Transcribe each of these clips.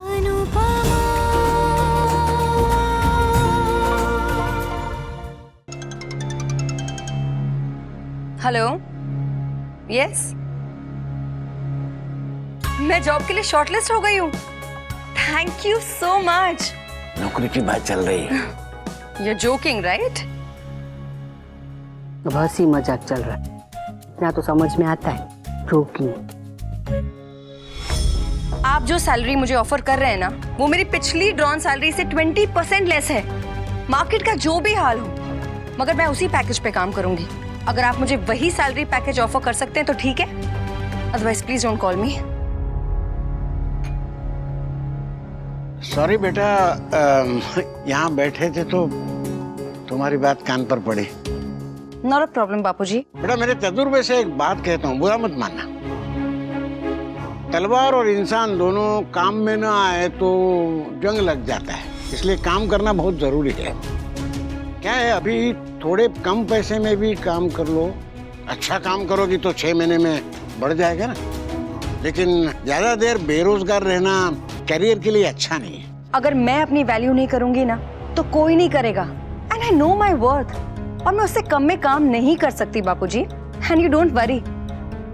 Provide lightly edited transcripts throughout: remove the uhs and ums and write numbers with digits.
Hello, yes, मैं job के लिए शॉर्टलिस्ट हो गई हूँ। Thank you so much. नौकरी की बात चल रही है। You're joking, right? अब हंसी मजाक चल रहा है, इतना तो समझ में आता है। जोकिंग। आप जो सैलरी मुझे ऑफर कर रहे हैं ना, वो मेरी पिछली ड्रॉन सैलरी से 20% लेस है। मार्केट का जो भी हाल हो, मगर मैं उसी पैकेज पे काम करूंगी। अगर आप मुझे वही सैलरी पैकेज ऑफर कर सकते हैं तो ठीक है, otherwise please don't call me. Sorry बेटा, यहाँ बैठे थे तो तुम्हारी बात कान पर पड़ी। नॉट अ प्रॉब्लम बापूजी। बेटा, मेरे तजुर्बे से एक बात कहता हूँ, बुरा मत मानना। तलवार और इंसान दोनों काम में ना आए तो जंग लग जाता है, इसलिए काम करना बहुत जरूरी है। क्या है, अभी थोड़े कम पैसे में भी काम कर लो। अच्छा काम करोगी तो 6 महीने में बढ़ जाएगा ना। लेकिन ज्यादा देर बेरोजगार रहना करियर के लिए अच्छा नहीं है। अगर मैं अपनी वैल्यू नहीं करूंगी ना, तो कोई नहीं करेगा। And I know my worth, और मैं उससे कम में काम नहीं कर सकती बापूजी। एंड यू डोंट वरी,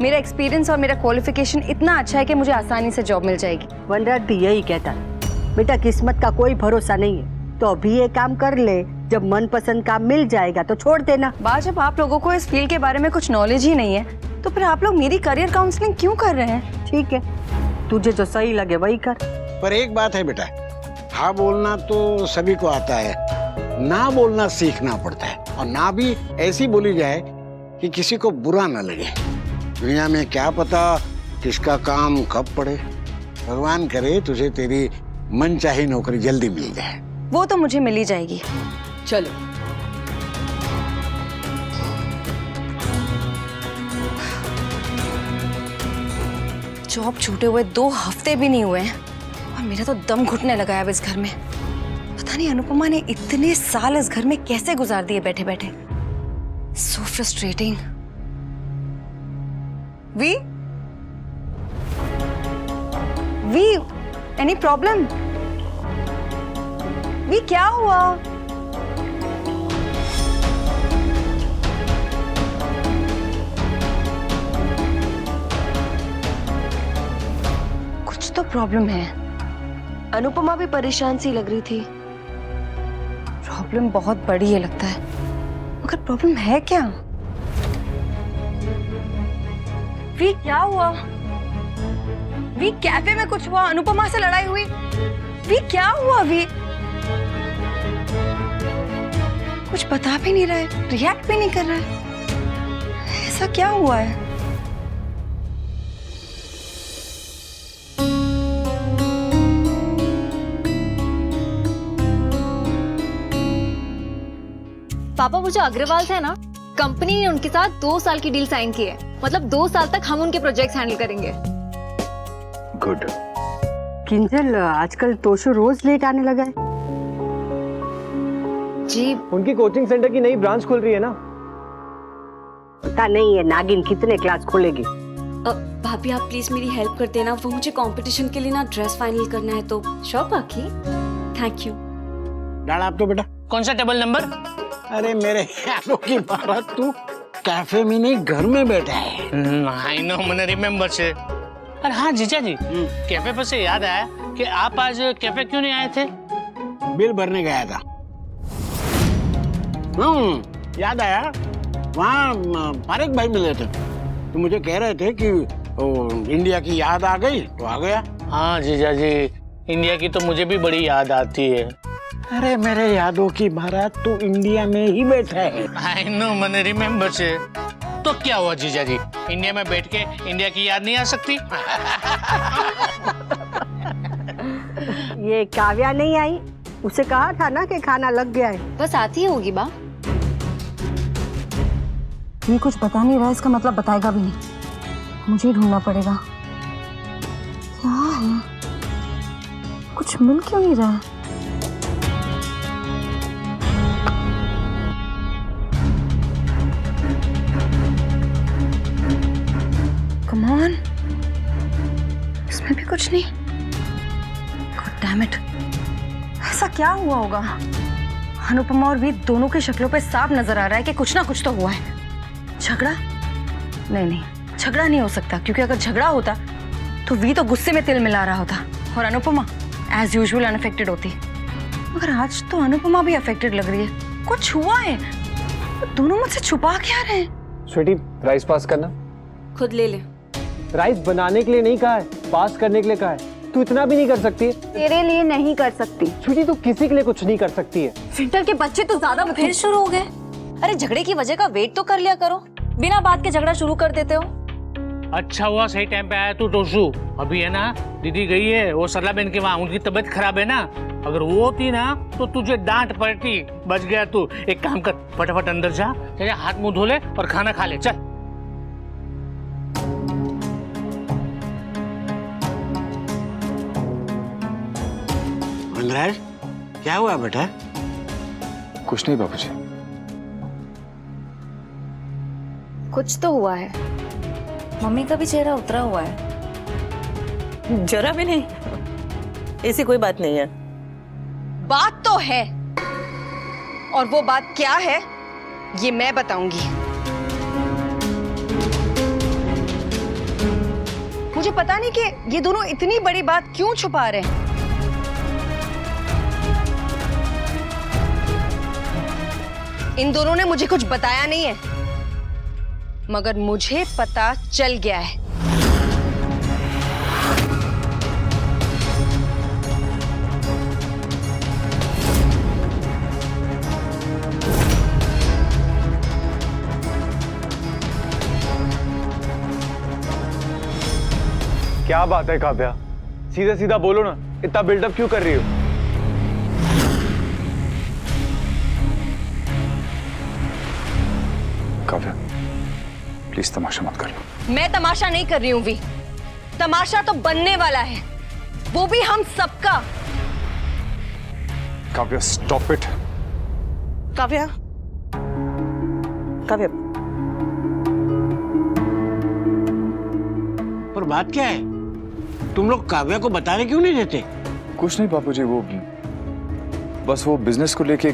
मेरा एक्सपीरियंस और मेरा क्वालिफिकेशन इतना अच्छा है कि मुझे आसानी से जॉब मिल जाएगी। वनराज भी यही कहता है, बेटा किस्मत का कोई भरोसा नहीं है, तो अभी ये काम कर ले, जब मनपसंद काम मिल जाएगा तो छोड़ देना। बात, जब आप लोगों को इस फील्ड के बारे में कुछ नॉलेज ही नहीं है, तो फिर आप लोग मेरी करियर काउंसलिंग क्यों कर रहे हैं? ठीक है, तुझे जो सही लगे वही कर। पर एक बात है बेटा, हाँ बोलना तो सभी को आता है, ना बोलना सीखना पड़ता है। और ना भी ऐसी बोली जाए कि किसी को बुरा ना लगे। दुनिया में क्या पता किसका काम कब पड़े। भगवान करे तुझे तेरी मनचाही नौकरी जल्दी मिल जाए। वो तो मुझे मिल ही जाएगी। चलो। जॉब छूटे हुए 2 हफ्ते भी नहीं हुए हैं और मेरा तो दम घुटने लगा है अब इस घर में। पता नहीं अनुपमा ने इतने साल इस घर में कैसे गुजार दिए बैठे बैठे। So frustrating. वी एनी प्रॉब्लम? वी क्या हुआ? कुछ तो प्रॉब्लम है। अनुपमा भी परेशान सी लग रही थी। प्रॉब्लम बहुत बड़ी है लगता है, मगर प्रॉब्लम है क्या? वी क्या हुआ? वी कैफे में कुछ हुआ? अनुपमा से लड़ाई हुई? वी क्या हुआ? वी कुछ बता भी नहीं रहा है, रिएक्ट भी नहीं कर रहा है। ऐसा क्या हुआ है? पापा, वो जो अग्रवाल थे ना, कंपनी ने उनके साथ 2 साल की डील साइन की है। मतलब 2 साल तक हम उनके प्रोजेक्ट्स हैंडल करेंगे। गुड। किंजल, आजकल तोशु रोज लेट आने लगा है। जी, उनकी कोचिंग सेंटर की नई ब्रांच खुल रही है ना। पता नहीं है नागिन कितने क्लास खोलेगी। भाभी, आप प्लीज मेरी हेल्प कर देना। वो मुझे कंपटीशन के लिए ना ड्रेस फाइनल करना है। तो श्योर पाखी। Thank you. डाला आप तो बेटा। कौन सा टेबल नंबर? अरे मेरे यारों की बात, तू कैफे में नहीं घर में बैठा है। आई नो, मैंने रिमेम्बर से। अरे हाँ जीजा जी, कैफे पर से याद आया कि आप आज कैफे क्यों नहीं आए थे? बिल भरने गया था। याद आया, वहाँ फारिक भाई मिले थे, तो मुझे कह रहे थे कि इंडिया की याद आ गई तो आ गया। हाँ जीजा जी, इंडिया की तो मुझे भी बड़ी याद आती है। अरे मेरे यादों की महाराज, तू इंडिया में ही बैठा है। आई नो, मैंने रिमेम्बर से। तो क्या हुआ जीजा जी, इंडिया में बैठ के इंडिया की याद नहीं आ सकती? ये काव्या नहीं आई, उसे कहा था ना कि खाना लग गया है। बस आती होगी बा। ये कुछ बता नहीं रहा, इसका मतलब बताएगा भी नहीं। मुझे ढूंढना पड़ेगा। क्या है, कुछ मिल क्यों नहीं रहा? कम ऑन, इसमें भी कुछ नहीं। डैम इट, ऐसा क्या हुआ होगा? अनुपमा और वी दोनों की शक्लों पे साफ नजर आ रहा है कि कुछ ना कुछ तो हुआ है। झगड़ा? नहीं, झगड़ा नहीं हो सकता, क्योंकि अगर झगड़ा होता तो वी तो गुस्से में तिल मिला रहा होता और अनुपमा एज यूजुअल अनअफेक्टेड होती। मगर आज तो अनुपमा भी अफेक्टेड लग रही है। कुछ हुआ है, दोनों मुझसे छुपा क्या रहे हैं? स्वीटी, राइस पास करना। खुद ले ले। राइस बनाने के लिए नहीं कहा है, पास करने के लिए कहा है। तू इतना भी नहीं कर सकती? तेरे लिए नहीं कर सकती। स्वीटी, तू किसी के लिए कुछ नहीं कर सकती है। विंटर के बच्चे तो ज्यादा फिर शुरू हो गए। अरे झगड़े की वजह का वेट तो कर लिया करो, बिना बात के झगड़ा शुरू कर देते हो। अच्छा हुआ सही टाइम पे आया तू टोशू। अभी है ना, दीदी गई है वो सरला बहन के वहाँ, उनकी तबीयत खराब है ना। अगर वो होती ना तो तुझे डांट पड़ती। बच गया तू। एक काम कर, फटाफट अंदर जा, तेरे हाथ मुंह धो ले और खाना खा ले, चल। वनराज, क्या हुआ बेटा? कुछ नहीं बाबूजी। कुछ तो हुआ है। मम्मी का भी चेहरा उतरा हुआ है। जरा भी नहीं, ऐसी कोई बात नहीं है। बात तो है, और वो बात क्या है ये मैं बताऊंगी। मुझे पता नहीं कि ये दोनों इतनी बड़ी बात क्यों छुपा रहे हैं। इन दोनों ने मुझे कुछ बताया नहीं है, मगर मुझे पता चल गया है। क्या बात है काव्या, सीधा सीधा बोलो ना, इतना बिल्डअप क्यों कर रही हो? काव्या, प्लीज तमाशा मत कर लो। मैं तमाशा नहीं कर रही हूं वी, तमाशा तो बनने वाला है, वो भी हम सबका। Kavya, stop it. काव्या, काव्या, पर बात क्या है? तुम लोग काव्या को बताने क्यों नहीं देते? कुछ नहीं बाबूजी, वो बस वो बिजनेस को लेके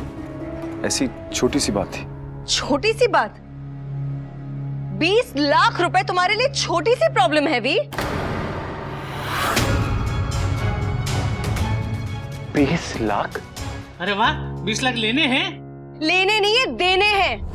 ऐसी छोटी सी बात थी। छोटी सी बात? 20 लाख रुपए तुम्हारे लिए छोटी सी प्रॉब्लम है वी? 20 लाख? अरे वाह, 20 लाख लेने हैं? लेने नहीं है, देने हैं।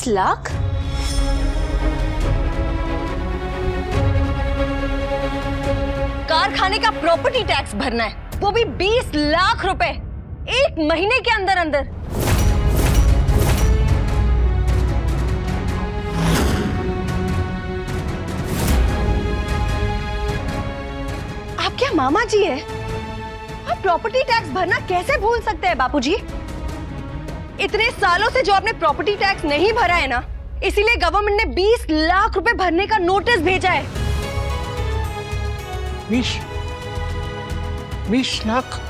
लाख? कारखाने का प्रॉपर्टी टैक्स भरना है, वो भी 20 लाख रुपए 1 महीने के अंदर अंदर। आप क्या मामा जी है? आप प्रॉपर्टी टैक्स भरना कैसे भूल सकते हैं बापूजी? इतने सालों से जो आपने प्रॉपर्टी टैक्स नहीं भरा है ना, इसीलिए गवर्नमेंट ने 20 लाख रुपए भरने का नोटिस भेजा है। 20 लाख?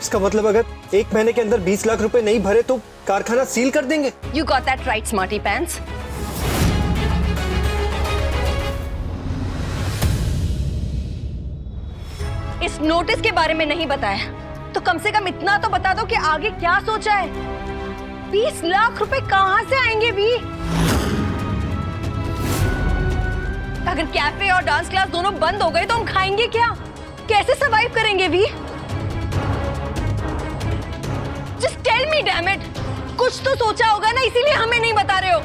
इसका मतलब अगर 1 महीने के अंदर 20 लाख रुपए नहीं भरे तो कारखाना सील कर देंगे? You got that right, smarty pants. इस नोटिस के बारे में नहीं बताया तो कम से कम इतना तो बता दो कि आगे क्या सोचा है। 20 लाख रुपए कहां से आएंगे भी? अगर कैफे और डांस क्लास दोनों बंद हो गए तो हम खाएंगे क्या? कैसे सरवाइव करेंगे भी? Just tell me, damn it! कुछ तो सोचा होगा ना, इसीलिए हमें नहीं बता रहे हो।